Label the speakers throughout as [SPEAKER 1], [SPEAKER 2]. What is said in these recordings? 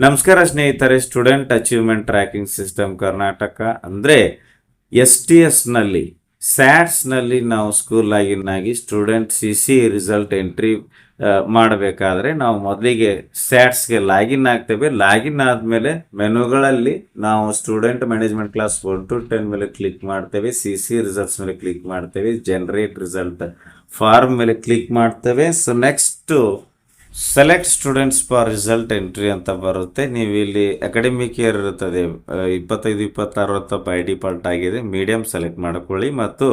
[SPEAKER 1] ನಮಸ್ಕಾರ ಸ್ನೇಹಿತರೆ, student achievement tracking system Karnataka ಅಂದರೆ STS ನಲ್ಲಿ ಸ್ಯಾಟ್ಸ್ ನಲ್ಲಿ ನಾವು school login student CC result entry ಮಾಡಬೇಕಾದ್ರೆ ನಾವು ಮೊದಲಿಗೆ ಸ್ಯಾಟ್ಸ್ಗೆ ಲಾಗಿನ್ ಆಗ್ತೇವೆ. ಲಾಗಿನ್ ಆದಮೇಲೆ ಮೆನುಗಳಲ್ಲಿ ನಾವು ಸ್ಟೂಡೆಂಟ್ ಮ್ಯಾನೇಜ್ಮೆಂಟ್ ಕ್ಲಾಸ್ 1 to 10 ಮೇಲೆ ಕ್ಲಿಕ್ ಮಾಡ್ತೇವೆ, CC ರಿಸಲ್ಟ್ಸ್ ಮೇಲೆ ಕ್ಲಿಕ್ ಮಾಡ್ತೇವೆ, ಜನರೇಟ್ ರಿಸಲ್ಟ್ ಫಾರ್ಮ್ ಮೇಲೆ ಕ್ಲಿಕ್ ಮಾಡ್ತೇವೆ. So next select students for result entry ಅಂತ ಬರುತ್ತೆ. ನೀವು ಇಲ್ಲಿ ಅಕಾಡೆಮಿಕ್ ಇಯರ್ ಇರುತ್ತದೆ 25-26 ಅಂತ ಬೈ ಡಿಫಾಲ್ಟ್ ಆಗಿದೆ. ಮೀಡಿಯಂ ಸೆಲೆಕ್ಟ್ ಮಾಡ್ಕೊಳ್ಳಿ ಮತ್ತು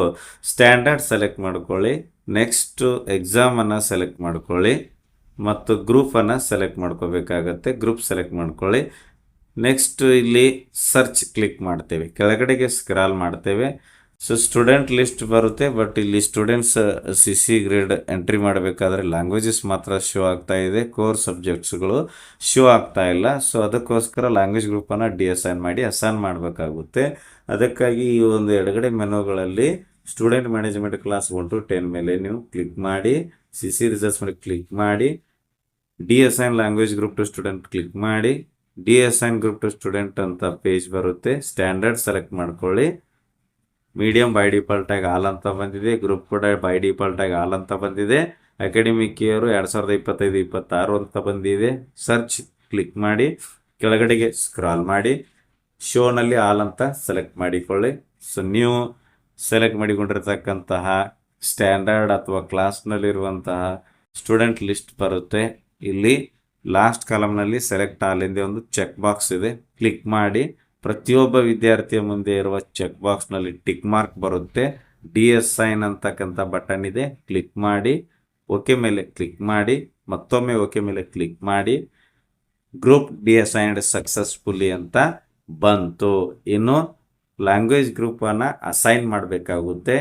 [SPEAKER 1] ಸ್ಟ್ಯಾಂಡರ್ಡ್ ಸೆಲೆಕ್ಟ್ ಮಾಡ್ಕೊಳ್ಳಿ. ನೆಕ್ಸ್ಟ್ ಎಕ್ಸಾಮನ್ನು ಸೆಲೆಕ್ಟ್ ಮಾಡ್ಕೊಳ್ಳಿ ಮತ್ತು ಗ್ರೂಪನ್ನು ಸೆಲೆಕ್ಟ್ ಮಾಡ್ಕೋಬೇಕಾಗತ್ತೆ. ಗ್ರೂಪ್ ಸೆಲೆಕ್ಟ್ ಮಾಡ್ಕೊಳ್ಳಿ. ನೆಕ್ಸ್ಟ್ ಇಲ್ಲಿ ಸರ್ಚ್ ಕ್ಲಿಕ್ ಮಾಡ್ತೇವೆ, ಕೆಳಗಡೆಗೆ ಸ್ಕ್ರಾಲ್ ಮಾಡ್ತೇವೆ. ಸೊ ಸ್ಟೂಡೆಂಟ್ ಲಿಸ್ಟ್ ಬರುತ್ತೆ, ಬಟ್ ಇಲ್ಲಿ ಸ್ಟೂಡೆಂಟ್ಸ್ CC ಗ್ರೇಡ್ ಎಂಟ್ರಿ ಮಾಡಬೇಕಾದ್ರೆ ಲ್ಯಾಂಗ್ವೇಜಸ್ ಮಾತ್ರ ಶೋ ಆಗ್ತಾ ಇದೆ, ಕೋರ್ ಸಬ್ಜೆಕ್ಟ್ಸ್ಗಳು ಶೋ ಆಗ್ತಾ ಇಲ್ಲ. ಸೊ ಅದಕ್ಕೋಸ್ಕರ ಲ್ಯಾಂಗ್ವೇಜ್ ಗ್ರೂಪನ್ನು ಡಿಅಸೈನ್ ಮಾಡಿ ಅಸೈನ್ ಮಾಡಬೇಕಾಗುತ್ತೆ. ಅದಕ್ಕಾಗಿ ಈ ಒಂದು ಎಡಗಡೆ ಮೆನುಗಳಲ್ಲಿ ಸ್ಟೂಡೆಂಟ್ ಮ್ಯಾನೇಜ್ಮೆಂಟ್ ಕ್ಲಾಸ್ 1 to 10 ಮೇಲೆ ನೀವು ಕ್ಲಿಕ್ ಮಾಡಿ, CC ರಿಸಲ್ಟ್ಸ್ ಮೇಲೆ ಕ್ಲಿಕ್ ಮಾಡಿ, deassign language group to student click ಮಾಡಿ, ಡಿಅಸೈನ್ ಗ್ರೂಪ್ ಟು ಸ್ಟೂಡೆಂಟ್ ಅಂತ ಪೇಜ್ ಬರುತ್ತೆ. ಸ್ಟ್ಯಾಂಡರ್ಡ್ ಸೆಲೆಕ್ಟ್ ಮಾಡ್ಕೊಳ್ಳಿ. ಮೀಡಿಯಂ ಬೈ ಡಿಫಾಲ್ಟ್ ಆಗಿ ಆಲ್ ಅಂತ ಬಂದಿದೆ, ಗ್ರೂಪ್ ಕೂಡ ಬೈ ಡಿಫಾಲ್ಟ್ ಆಗಿ ಆಲ್ ಅಂತ ಬಂದಿದೆ. ಅಕಾಡೆಮಿಕ್ ಇಯರ್ 2025-26 ಅಂತ ಬಂದಿದೆ. ಸರ್ಚ್ ಕ್ಲಿಕ್ ಮಾಡಿ, ಕೆಳಗಡೆಗೆ ಸ್ಕ್ರಾಲ್ ಮಾಡಿ, ಶೋನಲ್ಲಿ ಆಲ್ ಅಂತ ಸೆಲೆಕ್ಟ್ ಮಾಡಿಕೊಳ್ಳಿ. ಸೊ ನೀವು ಸೆಲೆಕ್ಟ್ ಮಾಡಿಕೊಂಡಿರ್ತಕ್ಕಂತಹ ಸ್ಟ್ಯಾಂಡರ್ಡ್ ಅಥವಾ ಕ್ಲಾಸ್ನಲ್ಲಿರುವಂತಹ ಸ್ಟೂಡೆಂಟ್ ಲಿಸ್ಟ್ ಬರುತ್ತೆ. ಇಲ್ಲಿ ಲಾಸ್ಟ್ ಕಾಲಮ್ನಲ್ಲಿ ಸೆಲೆಕ್ಟ್ ಆಲ್ ಎಂದೇ ಒಂದು ಚೆಕ್ ಬಾಕ್ಸ್ ಇದೆ, ಕ್ಲಿಕ್ ಮಾಡಿ. ಪ್ರತಿಯೊಬ್ಬ ವಿದ್ಯಾರ್ಥಿಯ ಮುಂದೆ ಇರುವ ಚೆಕ್ ಬಾಕ್ಸ್ನಲ್ಲಿ ಟಿಕ್ ಮಾರ್ಕ್ ಬರುತ್ತೆ. ಡಿಅಸೈನ್ ಅಂತಕ್ಕಂಥ ಬಟನ್ ಇದೆ, ಕ್ಲಿಕ್ ಮಾಡಿ. ಓಕೆ ಮೇಲೆ ಕ್ಲಿಕ್ ಮಾಡಿ, ಮತ್ತೊಮ್ಮೆ ಓಕೆ ಮೇಲೆ ಕ್ಲಿಕ್ ಮಾಡಿ. ಗ್ರೂಪ್ ಡಿಅಸೈನ್ಡ್ ಸಕ್ಸಸ್ಫುಲಿ ಅಂತ ಬಂತು. ಇನ್ನು ಲ್ಯಾಂಗ್ವೇಜ್ ಗ್ರೂಪನ್ನು ಅಸೈನ್ ಮಾಡಬೇಕಾಗುತ್ತೆ.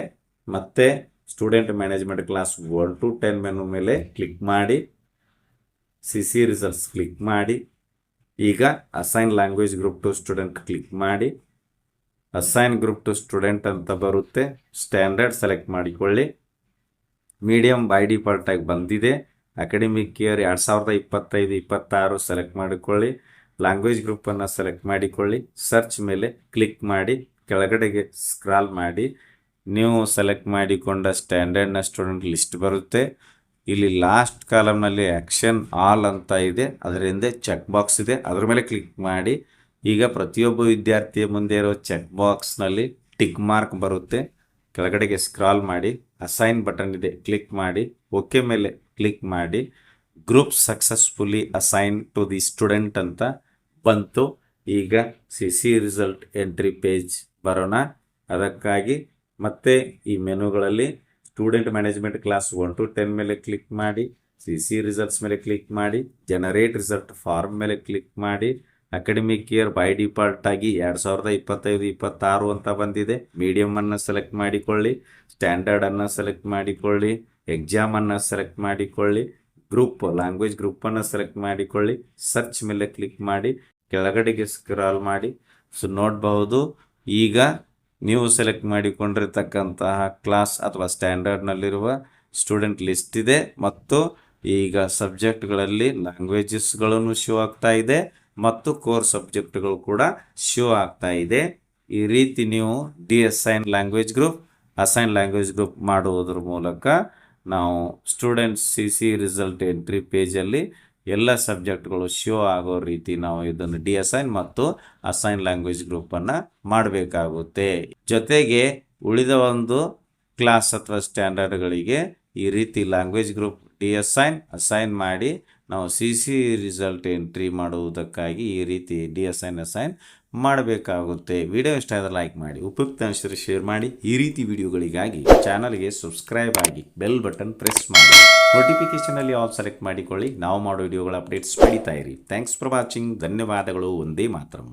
[SPEAKER 1] ಮತ್ತೆ student management class 1 to 10 menu ಮೇಲೆ ಕ್ಲಿಕ್ ಮಾಡಿ, CC ರಿಸಲ್ಟ್ಸ್ ಕ್ಲಿಕ್ ಮಾಡಿ. ಈಗ assign language group to student click ಮಾಡಿ, ಅಸೈನ್ ಗ್ರೂಪ್ ಟು ಸ್ಟೂಡೆಂಟ್ ಅಂತ ಬರುತ್ತೆ. ಸ್ಟ್ಯಾಂಡರ್ಡ್ ಸೆಲೆಕ್ಟ್ ಮಾಡಿಕೊಳ್ಳಿ. ಮೀಡಿಯಂ ಬೈ ಡಿಫಾಲ್ಟ್ ಆಗಿ ಬಂದಿದೆ. ಅಕಾಡೆಮಿಕ್ ಇಯರ್ 2025-26 ಸೆಲೆಕ್ಟ್ ಮಾಡಿಕೊಳ್ಳಿ. ಲ್ಯಾಂಗ್ವೇಜ್ ಗ್ರೂಪನ್ನು ಸೆಲೆಕ್ಟ್ ಮಾಡಿಕೊಳ್ಳಿ. ಸರ್ಚ್ ಮೇಲೆ ಕ್ಲಿಕ್ ಮಾಡಿ, ಕೆಳಗಡೆಗೆ ಸ್ಕ್ರಾಲ್ ಮಾಡಿ. ನೀವು ಸೆಲೆಕ್ಟ್ ಮಾಡಿಕೊಂಡ ಸ್ಟ್ಯಾಂಡರ್ಡ್ನ ಸ್ಟೂಡೆಂಟ್ ಲಿಸ್ಟ್ ಬರುತ್ತೆ. ಇಲ್ಲಿ ಲಾಸ್ಟ್ ಕಾಲಮ್ನಲ್ಲಿ ಆಕ್ಷನ್ ಆಲ್ ಅಂತ ಇದೆ, ಅದರ ಹಿಂದೆ ಚೆಕ್ ಬಾಕ್ಸ್ ಇದೆ, ಅದರ ಮೇಲೆ ಕ್ಲಿಕ್ ಮಾಡಿ. ಈಗ ಪ್ರತಿಯೊಬ್ಬ ವಿದ್ಯಾರ್ಥಿಯ ಮುಂದೆ ಇರೋ ಚೆಕ್ ಬಾಕ್ಸ್ನಲ್ಲಿ ಟಿಕ್ ಮಾರ್ಕ್ ಬರುತ್ತೆ. ಕೆಳಗಡೆಗೆ ಸ್ಕ್ರಾಲ್ ಮಾಡಿ, ಅಸೈನ್ ಬಟನ್ ಇದೆ, ಕ್ಲಿಕ್ ಮಾಡಿ. ಓಕೆ ಮೇಲೆ ಕ್ಲಿಕ್ ಮಾಡಿ. Group successfully assign to the student ಅಂತ ಬಂತು. ಈಗ CC ರಿಸಲ್ಟ್ ಎಂಟ್ರಿ ಪೇಜ್ ಬರೋಣ. ಅದಕ್ಕಾಗಿ ಮತ್ತೆ ಈ ಮೆನುಗಳಲ್ಲಿ ಸ್ಟೂಡೆಂಟ್ ಮ್ಯಾನೇಜ್ಮೆಂಟ್ ಕ್ಲಾಸ್ 1 to 10 ಮೇಲೆ ಕ್ಲಿಕ್ ಮಾಡಿ, CC ರಿಸಲ್ಟ್ಸ್ ಮೇಲೆ ಕ್ಲಿಕ್ ಮಾಡಿ, ಜನರೇಟ್ ರಿಸಲ್ಟ್ ಫಾರ್ಮ್ ಮೇಲೆ ಕ್ಲಿಕ್ ಮಾಡಿ. ಅಕಾಡೆಮಿಕ್ ಇಯರ್ ಬೈ ಡಿಫಾಲ್ಟ್ ಆಗಿ 2025-26 ಅಂತ ಬಂದಿದೆ. ಮೀಡಿಯಂ ಅನ್ನು ಸೆಲೆಕ್ಟ್ ಮಾಡಿಕೊಳ್ಳಿ, ಸ್ಟ್ಯಾಂಡರ್ಡ್ ಅನ್ನು ಸೆಲೆಕ್ಟ್ ಮಾಡಿಕೊಳ್ಳಿ, ಎಕ್ಸಾಮ್ ಅನ್ನು ಸೆಲೆಕ್ಟ್ ಮಾಡಿಕೊಳ್ಳಿ, ಗ್ರೂಪ್ ಲ್ಯಾಂಗ್ವೇಜ್ ಗ್ರೂಪನ್ನು ಸೆಲೆಕ್ಟ್ ಮಾಡಿಕೊಳ್ಳಿ. ಸರ್ಚ್ ಮೇಲೆ ಕ್ಲಿಕ್ ಮಾಡಿ, ಕೆಳಗಡೆಗೆ ಸ್ಕ್ರಾಲ್ ಮಾಡಿ. ಸೊ ನೋಡಬಹುದು, ಈಗ ನೀವು ಸೆಲೆಕ್ಟ್ ಮಾಡಿಕೊಂಡಿರ್ತಕ್ಕಂತಹ ಕ್ಲಾಸ್ ಅಥವಾ ಸ್ಟ್ಯಾಂಡರ್ಡ್ನಲ್ಲಿರುವ ಸ್ಟೂಡೆಂಟ್ ಲಿಸ್ಟ್ ಇದೆ ಮತ್ತು ಈಗ ಸಬ್ಜೆಕ್ಟ್ಗಳಲ್ಲಿ ಲ್ಯಾಂಗ್ವೇಜಸ್ಗಳನ್ನು ಶೋ ಆಗ್ತಾ ಇದೆ ಮತ್ತು ಕೋರ್ ಸಬ್ಜೆಕ್ಟ್ಗಳು ಕೂಡ ಶೋ ಆಗ್ತಾ ಇದೆ. ಈ ರೀತಿ ನೀವು deassign language group, assign language group ಮಾಡುವುದರ ಮೂಲಕ ನಾವು ಸ್ಟೂಡೆಂಟ್ಸ್ CC ರಿಸಲ್ಟ್ ಎಂಟ್ರಿ ಪೇಜಲ್ಲಿ ಎಲ್ಲ ಸಬ್ಜೆಕ್ಟ್ಗಳು ಶೋ ಆಗೋ ರೀತಿ ನಾವು ಇದನ್ನು ಡಿಅಸೈನ್ ಮತ್ತು ಅಸೈನ್ ಲ್ಯಾಂಗ್ವೇಜ್ ಗ್ರೂಪನ್ನು ಮಾಡಬೇಕಾಗುತ್ತೆ. ಜೊತೆಗೆ ಉಳಿದ ಒಂದು ಕ್ಲಾಸ್ ಅಥವಾ ಸ್ಟ್ಯಾಂಡರ್ಡ್ಗಳಿಗೆ ಈ ರೀತಿ ಲ್ಯಾಂಗ್ವೇಜ್ ಗ್ರೂಪ್ ಡಿಅಸೈನ್ ಅಸೈನ್ ಮಾಡಿ ನಾವು CC ರಿಸಲ್ಟ್ ಎಂಟ್ರಿ ಮಾಡುವುದಕ್ಕಾಗಿ ಈ ರೀತಿ ಡಿಅಸೈನ್ ಅಸೈನ್ ಮಾಡಬೇಕಾಗುತ್ತೆ. ವಿಡಿಯೋ ಇಷ್ಟ ಆದರೆ ಲೈಕ್ ಮಾಡಿ, ಉಪಯುಕ್ತ ಅನಿಸಿದರೆ ಶೇರ್ ಮಾಡಿ. ಈ ರೀತಿ ವಿಡಿಯೋಗಳಿಗಾಗಿ ಚಾನಲ್ಗೆ ಸಬ್ಸ್ಕ್ರೈಬ್ ಆಗಿ, ಬೆಲ್ ಬಟನ್ ಪ್ರೆಸ್ ಮಾಡಿ, ನೋಟಿಫಿಕೇಷನಲ್ಲಿ ಆಲ್ ಸೆಲೆಕ್ಟ್ ಮಾಡಿಕೊಳ್ಳಿ. ನಾವು ಮಾಡೋ ವಿಡಿಯೋಗಳ ಅಪ್ಡೇಟ್ಸ್ ಪಡಿತಾ ಇರಿ. Thanks for watching. ಧನ್ಯವಾದಗಳು. ಒಂದೇ ಮಾತರಂ.